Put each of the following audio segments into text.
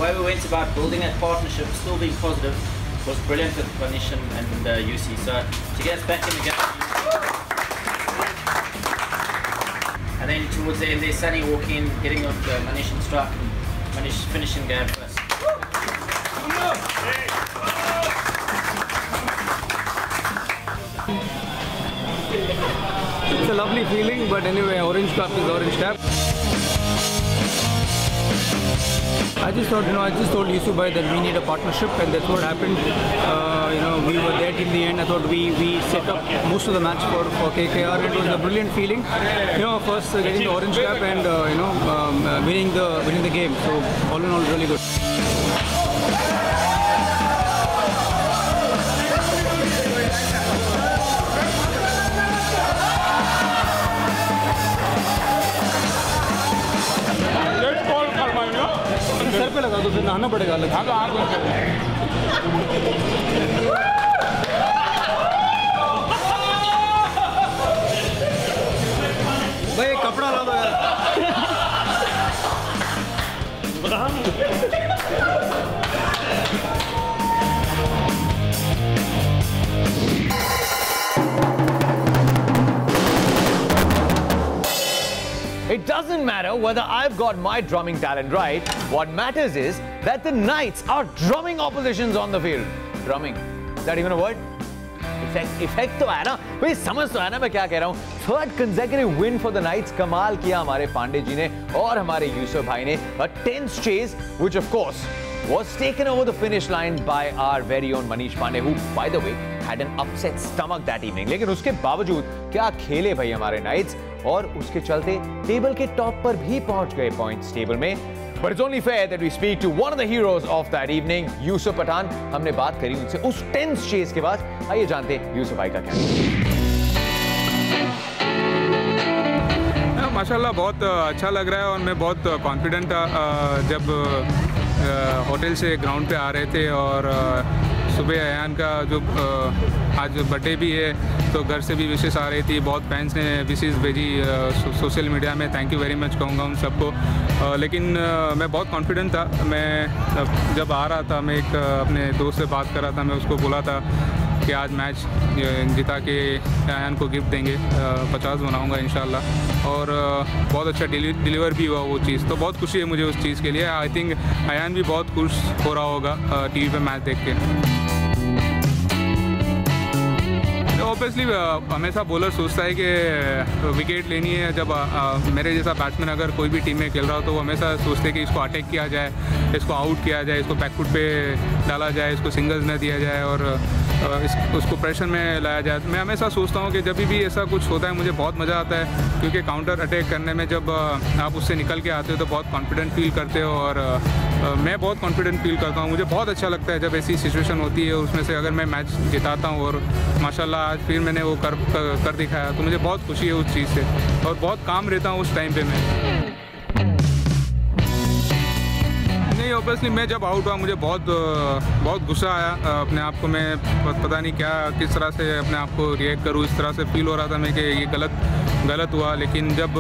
way we went about building that partnership, still being positive, was brilliant with Manish and UC. So to get us back in the game. And then towards the end there, Sunny walking, getting off Manish and strike, and Manish finishing the game for us. It's a lovely feeling, but anyway, orange cap is orange cap. I just thought, I just told Yusuf Bhai that we need a partnership, and that's what happened. We were there till the end. I thought we set up most of the match for KKR. It was a brilliant feeling. First getting the orange cap and winning the game. So all in all, really good. Sir पे लगा तो फिर नहाना पड़ेगा अलग। हाँ तो आग बंद कर दे। भाई कपड़ा ला दो यार। It doesn't matter whether I've got my drumming talent right. What matters is that the Knights are drumming oppositions on the field. Drumming. Is that even a word? Effect तो है ना? भाई समझ तो है ना मैं क्या कह रहा हूँ? Third consecutive win for the Knights. कमाल किया हमारे पांडे जी ने और हमारे यूसुफ भाई ने. A tense chase, which of course was taken over the finish line by our very own Manish Pandey, who, by the way, had an upset stomach that evening. लेकिन उसके बावजूद क्या खेले भाई हमारे Knights, और उसके चलते टेबल के टॉप पर भी पहुंच गए पॉइंट्स टेबल में. But it's only fair that we speak to one of the heroes of that evening, Yusuf Pathan. हमने बात करी उनसे उस टेंस चेस के बाद. आइए जानते हैं यूसुफ भाई का क्या. माशाल्लाह बहुत अच्छा लग रहा है और मैं बहुत कॉन्फिडेंट था जब होटल से ग्राउंड पे आ रहे थे. और सुबह अयान का जो आज बर्थडे भी है तो घर से भी विशेष आ रही थी. बहुत फैंस ने विशेष भेजी सोशल मीडिया में. थैंक यू वेरी मच कहूँगा उन सबको. लेकिन मैं बहुत कॉन्फिडेंट था. मैं जब आ रहा था, मैं एक अपने दोस्त से बात कर रहा था. मैं उसको बोला था कि आज मैच जिता के अयान को गिफ्ट देंगे, 50 बनाऊँगा इंशाल्लाह. और बहुत अच्छा डिलीवर भी हुआ वो चीज़. तो बहुत खुशी है मुझे उस चीज़ के लिए. आई थिंक अयान भी बहुत खुश हो रहा होगा टीवी पे मैच देख के. ऑब्वियसली हमेशा बॉलर सोचता है कि विकेट लेनी है. जब मेरे जैसा बैट्समैन अगर कोई भी टीम में खेल रहा हो तो वो हमेशा सोचते हैं कि इसको अटैक किया जाए, इसको आउट किया जाए, इसको बैकफुट पे डाला जाए, इसको सिंगल्स न दिया जाए और उसको प्रेशर में लाया जाए. मैं हमेशा सोचता हूँ कि जब भी ऐसा कुछ होता है मुझे बहुत मज़ा आता है, क्योंकि काउंटर अटैक करने में जब आप उससे निकल के आते हो तो बहुत कॉन्फिडेंट फील करते हो. और मैं बहुत कॉन्फिडेंट फील करता हूँ. मुझे बहुत अच्छा लगता है जब ऐसी सिचुएशन होती है और उसमें से अगर मैं मैच जिताता हूँ. और माशाल्लाह आज फिर मैंने वो कर दिखाया तो मुझे बहुत खुशी है उस चीज़ से. और बहुत काम रहता हूँ उस टाइम पे मैं. नहीं, ऑब्वियसली मैं जब आउट हुआ मुझे बहुत गुस्सा आया अपने आप को. मैं पता नहीं किस तरह से अपने आप को रिएक्ट करूँ. इस तरह से फील हो रहा था मैं कि ये गलत हुआ. लेकिन जब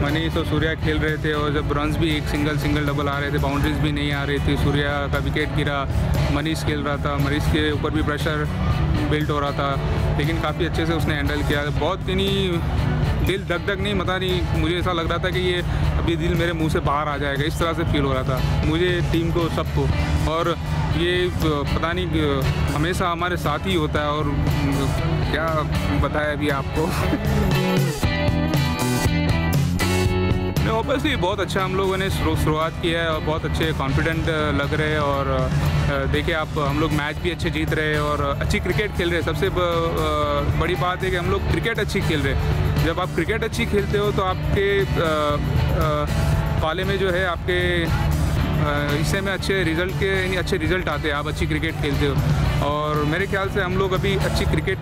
मनीष और सूर्या खेल रहे थे और जब रन्स भी एक सिंगल डबल आ रहे थे, बाउंड्रीज भी नहीं आ रही थी, सूर्या का विकेट गिरा, मनीष खेल रहा था, मनीष के ऊपर भी प्रेशर बिल्ट हो रहा था, लेकिन काफ़ी अच्छे से उसने हैंडल किया. बहुत दिल धक नहीं, पता नहीं, मुझे ऐसा लग रहा था कि ये अभी दिल मेरे मुंह से बाहर आ जाएगा. इस तरह से फील हो रहा था मुझे, टीम को, सबको. और ये पता नहीं हमेशा हमारे साथ ही होता है. और क्या बताया अभी आपको. ऑब्वियसली बहुत अच्छा हम लोगों ने शुरुआत किया है और बहुत अच्छे कॉन्फिडेंट लग रहे हैं. और देखिए आप, हम लोग मैच भी अच्छे जीत रहे हैं और अच्छी क्रिकेट खेल रहे हैं. सबसे बड़ी बात है कि हम लोग क्रिकेट अच्छी खेल रहे हैं. जब आप क्रिकेट अच्छी खेलते हो तो आपके पाले में जो है, आपके हिस्से में अच्छे रिजल्ट आते हैं. आप अच्छी क्रिकेट खेलते हो. और मेरे ख्याल से हम लोग अभी अच्छी क्रिकेट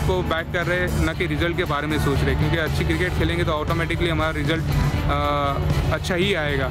को बैक कर रहे हैं, न कि रिजल्ट के बारे में सोच रहे. क्योंकि अच्छी क्रिकेट खेलेंगे तो ऑटोमेटिकली हमारा रिजल्ट अच्छा ही आएगा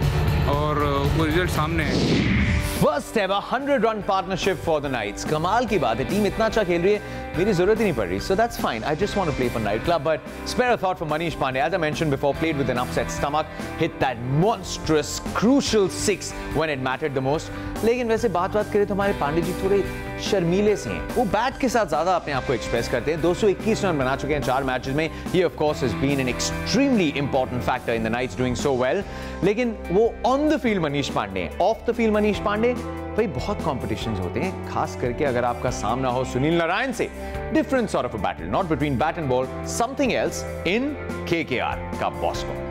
और वो रिजल्ट सामने है. First ever 100-run partnership for the Knights. कमाल की बात है, टीम इतना अच्छा खेल रही है मेरी जरूरत ही नहीं पड़ रही. So that's fine. I just want to play for Night Club. But spare a thought for Manish Pandey. As I mentioned before, played with an upset stomach, hit that monstrous, crucial 6 when it mattered the most. लेकिन वैसे बात करें तो हमारे पांडे जी थोड़े शर्मीले से हैं. वो बैट के साथ ज्यादा अपने आप को एक्सप्रेस करते हैं. 221 रन बना चुके हैं 4 मैचेस में. He of course has been an extremely important factor in the Knights doing so well. लेकिन वो on the field Manish Pandey हैं. Off the field Manish Pandey भाई बहुत कॉम्पिटिशंस होते हैं, खास करके अगर आपका सामना हो सुनील नारायण से. Different sort of a battle, not between bat and ball, something else in KKR का बॉस्को.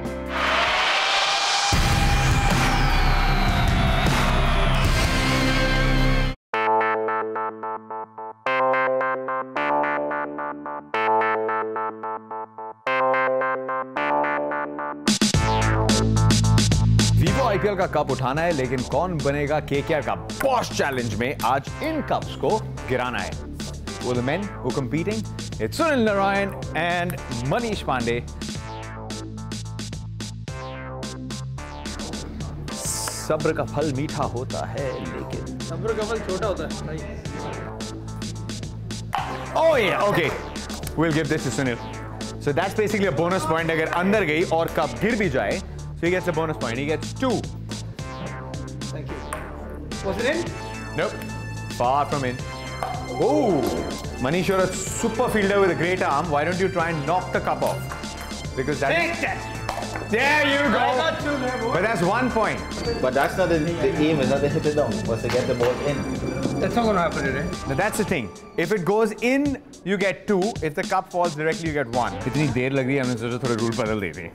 IPL का कप उठाना है, लेकिन कौन बनेगा KKR का बॉस चैलेंज में आज इन कप्स को गिराना है. वो the men who competing, it's Sunil Narayan and Manish Pandey. सब्र का फल मीठा होता है, लेकिन सब्र का फल छोटा होता है. Oh yeah, okay. We'll give this to Sunil. So that's basically a bonus point. अगर अंदर गई और कप गिर भी जाए, so he gets a bonus point. He gets 2. Thank you. Was it in? Nope. Far from in. Oh, Manish, you're a super fielder with a great arm. Why don't you try and knock the cup off? Because that. There you go. I got 2 there, boy. But that's 1 point. But that's not the aim, is not to hit it down, was to get the ball in. That's not going to happen today. Now that's the thing. If it goes in, you get 2. If the cup falls directly, you get 1. इतनी देर लग रही है, हमने सोचा थोड़े rule बदल देते हैं.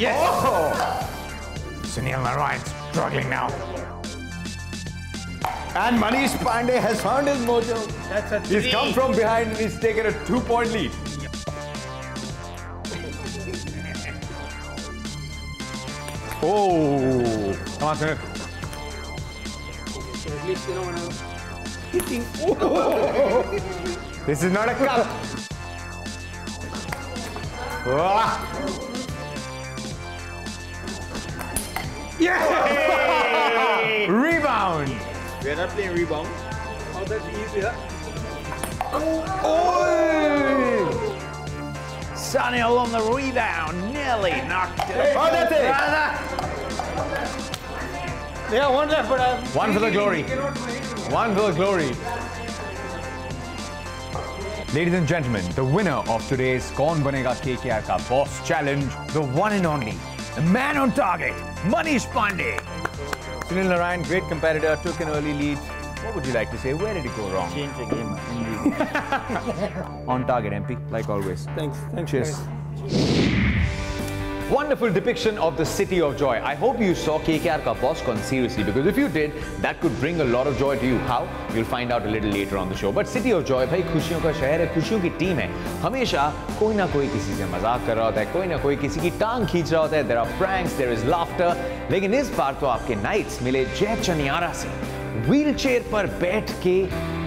Yes. Oh! Sunil Narayan struggling now. And Manish Pandey has found his mojo. That's a 3. He's come from behind and he's taken a 2-point lead. Oh! Come on, Sunil. At least, you know, when I was hitting. Oh. This is not a cup. Oh. Yeah! Rebound! We are not playing rebound. Oh, that's easier. Oh! Sunil on the rebound, nearly knocked it. Oh, that's it! Yeah, 1 left, but I'm... 1 for the glory. 1 for the glory. Ladies and gentlemen, the winner of today's Kaun Banega KKR Ka Boss Challenge, the one and only, the man on target, Manish Pandey. Sunil Narayan, great competitor, took an early lead. What would you like to say? Where did it go wrong? Change the game, indeed. On target, MP, like always. Thanks. Cheers. Wonderful depiction of the city of joy. I hope you saw KKR Ka Boss Kaun seriously, because if you did, that could bring a lot of joy to you. How? You'll find out a little later on the show. But city of joy, भाई खुशियों का शहर है, खुशियों की team है. हमेशा कोई ना कोई किसी से मजाक कर रहा होता है, कोई ना कोई किसी की टांग खींच रहा होता है. There are pranks, there is laughter. लेकिन इस बार तो आपके नाइट्स मिले जय चनियारा से. व्हीलचेयर पर बैठ के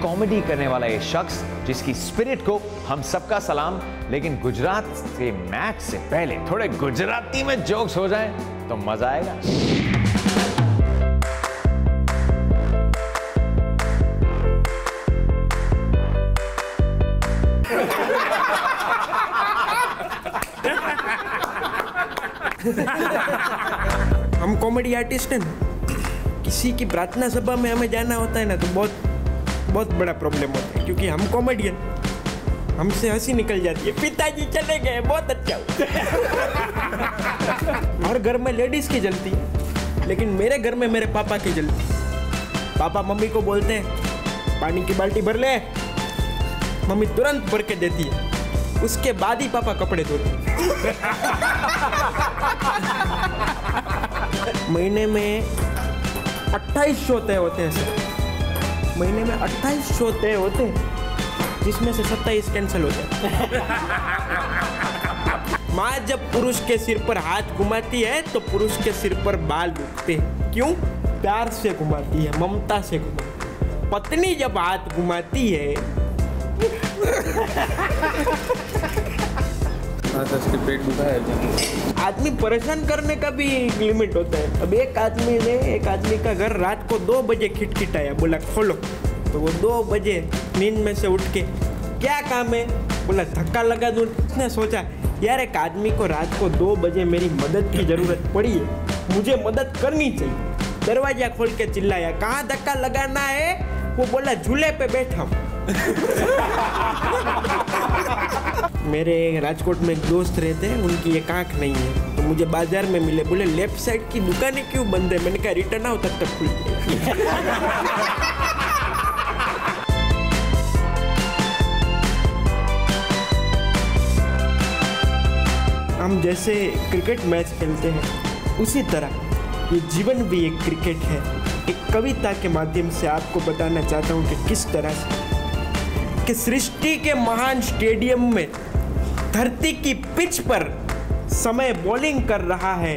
कॉमेडी करने वाला ये शख्स, जिसकी स्पिरिट को हम सबका सलाम. लेकिन गुजरात के मैच से पहले थोड़े गुजराती में जोक्स हो जाएं तो मजा आएगा. हम कॉमेडी आर्टिस्ट हैं. किसी की प्रार्थना सभा में हमें जाना होता है ना, तो बहुत बड़ा प्रॉब्लम होता है, क्योंकि हम कॉमेडियन, हमसे हंसी निकल जाती है. पिताजी चले गए, बहुत अच्छा. हर घर में लेडीज की जलती है, लेकिन मेरे घर में मेरे पापा की जलती. पापा मम्मी को बोलते हैं पानी की बाल्टी भर ले, मम्मी तुरंत भर के देती है. उसके बाद ही पापा कपड़े धोते. महीने में 28 शो तय होते हैं सर. महीने में 28 शो तय होते हैं, जिसमें से 27 कैंसिल होते हैं. माँ जब पुरुष के सिर पर हाथ घुमाती है तो पुरुष के सिर पर बाल उठते हैं. क्यों? प्यार से घुमाती है, ममता से घुमाती है. पत्नी जब हाथ घुमाती है पेट दुखा है. आदमी परेशान करने का भी लिमिट होता है. अब एक आदमी का घर रात को 2 बजे खिटखिटाया, बोला खोलो. तो वो 2 बजे नींद में से उठ के क्या काम है बोला धक्का लगा दूँ। उसने सोचा यार एक आदमी को रात को 2 बजे मेरी मदद की ज़रूरत पड़ी है, मुझे मदद करनी चाहिए। दरवाजा खोल के चिल्लाया कहाँ धक्का लगाना है? वो बोला झूले पे बैठा हूँ। मेरे राजकोट में एक दोस्त रहते हैं, उनकी एक आँख नहीं है, तो मुझे बाजार में मिले, बोले लेफ्ट साइड की दुकानें क्यों बंद है? मैंने कहा रिटर्न आओ तब तक खुल हम जैसे क्रिकेट मैच खेलते हैं उसी तरह ये जीवन भी एक क्रिकेट है। एक कविता के माध्यम से आपको बताना चाहता हूँ कि किस तरह से कि सृष्टि के महान स्टेडियम में धरती की पिच पर समय बॉलिंग कर रहा है,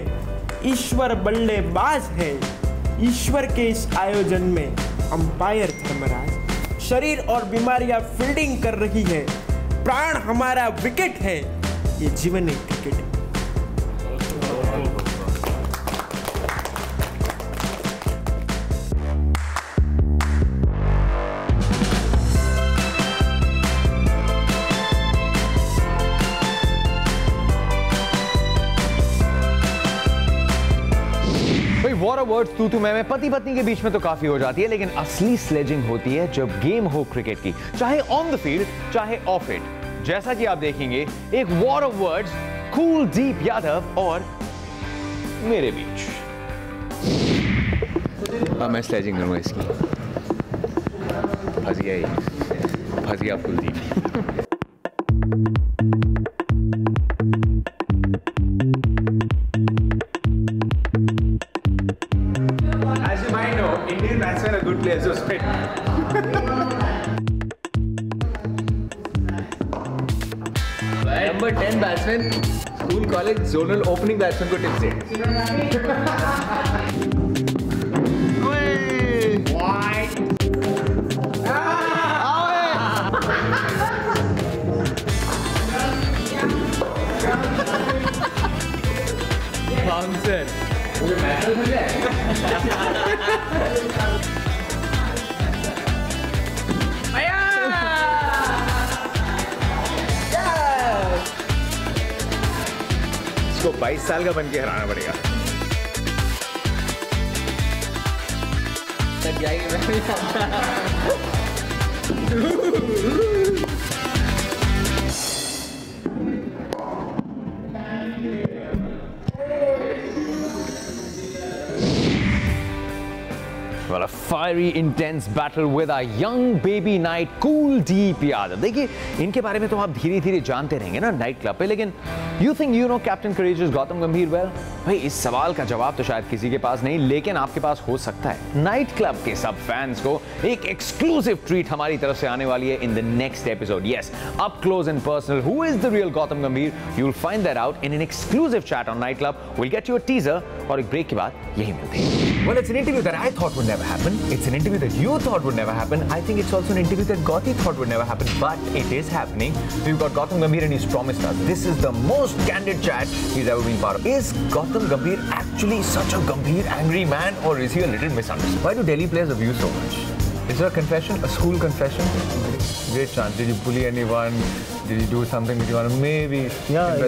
ईश्वर बल्लेबाज है। ईश्वर के इस आयोजन में अंपायर धर्मराज, शरीर और बीमारियां फील्डिंग कर रही है, प्राण हमारा विकेट है। ये जीवन एक क्रिकेट है। वॉर ऑफ वर्ड्स तू मैं पति पत्नी के बीच में तो काफी हो जाती है, लेकिन असली स्लेजिंग होती है जब गेम हो क्रिकेट की, चाहे ऑन द फील्ड चाहे ऑफ इट। जैसा कि आप देखेंगे एक war of words Kuldeep Yadav और मेरे बीच। अब मैं स्लेजिंग करूंगा इसकी। फंस गया Kuldeep. Indian batsmen are good players, so spin. Number 10 batsman, school, college, zonal opening batsman को tips दे। Bouncer. इसको 22 साल का बन के हराना पड़ेगा। तक जाएगी Well, a fiery, intense battle with our young baby knight Kuldeep Yadav. देखिए, इनके बारे में तो आप धीरे-धीरे जानते रहेंगे ना नाइट क्लब पे, लेकिन you think you know Captain Courageous Gautam गंभीर well? भाई इस सवाल का जवाब तो शायद किसी के पास नहीं, लेकिन आपके पास हो सकता है। नाइट क्लब के सब फैंस को एक एक्सक्लूसिव ट्रीट हमारी तरफ से आने वाली है in the next episode. Yes, up close and personal. Who is the real Gautam गंभीर? You'll find that out in an exclusive chat on Night Club. We'll get you a teaser और एक break के बाद यही मिलते हैं। Well, it's an interview that I thought would never happen. It's an interview that you thought would never happen. I think it's also an interview that Gauti thought would never happen, but it is happening. We've got Gautam Gambhir and he's promised us. This is the most candid chat he's ever been part of. Is Gautam Gambhir actually such a Gambhir, angry man, or is he a little misunderstood? Why do Delhi players abuse so much? Is there a confession, a school confession? Great chance. Did you bully anyone? Did you do something that you want to maybe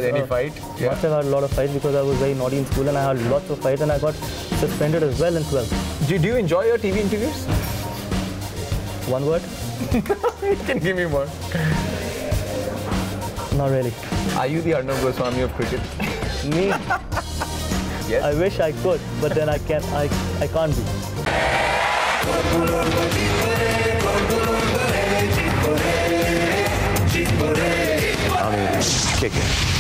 any fight? Yeah. I've had a lot of fights because I was very naughty in school and I had lots of fights and I got suspended as well in 12th. Do you enjoy your TV interviews? One word? You can give me more. Not really. Are you the Arnab Goswami of cricket? Me? Yes. I wish I could, but then I can't be. I mean, kick it.